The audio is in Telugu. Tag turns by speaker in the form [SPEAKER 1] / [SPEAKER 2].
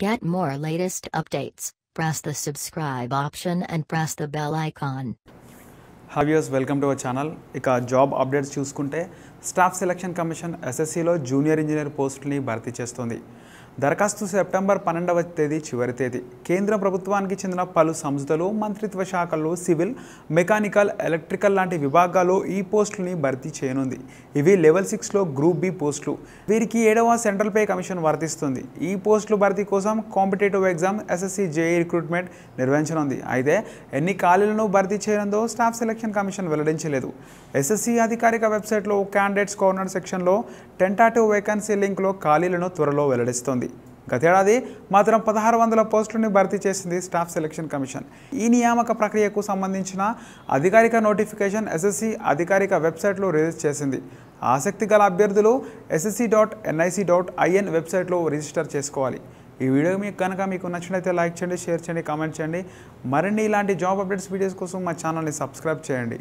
[SPEAKER 1] Get more latest updates. Press the subscribe option and press the bell icon.
[SPEAKER 2] Hi viewers, welcome to our channel. ఇక జాబ్ అప్డేట్స్ చూసుకుంటే స్టాఫ్ సెలక్షన్ కమిషన్ ఎస్ఎస్సిలో జూనియర్ ఇంజనీర్ పోస్టుల్ని భర్తీ చేస్తుంది. దరఖాస్తు సెప్టెంబర్ 12వ తేదీ చివరి తేదీ. కేంద్ర ప్రభుత్వానికి చెందిన పలు సంస్థలు, మంత్రిత్వ శాఖల్లో సివిల్, మెకానికల్, ఎలక్ట్రికల్ లాంటి విభాగాల్లో ఈ పోస్టుల్ని భర్తీ చేయనుంది. ఇవి లెవెల్ 6లో గ్రూప్ బి పోస్టులు. వీరికి 7వ సెంట్రల్ పే కమిషన్ వర్తిస్తుంది. ఈ పోస్టుల భర్తీ కోసం competitive exam SSC JEE recruitment నిర్వహించనుంది. అయితే ఎన్ని ఖాళీలను భర్తీ చేయనుందో స్టాఫ్ సెలక్షన్ కమిషన్ వెల్లడించలేదు. SSC అధికారిక వెబ్సైట్లో క్యాండిడేట్స్ కార్నర్ సెక్షన్లో టెంటాటివ్ వేకెన్సీ లింక్లో ఖాళీలను త్వరలో వెల్లడిస్తోంది. గతేడాది మాత్రం 1600 పోస్టులని భర్తీ చేసింది స్టాఫ్ సెలక్షన్ కమిషన్. ఈ నియామక ప్రక్రియకు సంబంధించిన అధికారిక నోటిఫికేషన్ SSC అధికారిక వెబ్సైట్లో రిలీజ్ చేసింది. ఆసక్తి గల అభ్యర్థులు ssc.nic.in వెబ్సైట్లో రిజిస్టర్ చేసుకోవాలి. ఈ వీడియో మీకు నచ్చినట్లయితే లైక్ చేయండి, షేర్ చేయండి, కామెంట్ చేయండి. మరిన్ని ఇలాంటి జాబ్ అప్డేట్స్ వీడియోస్ కోసం మా ఛానల్ని సబ్స్క్రైబ్ చేయండి.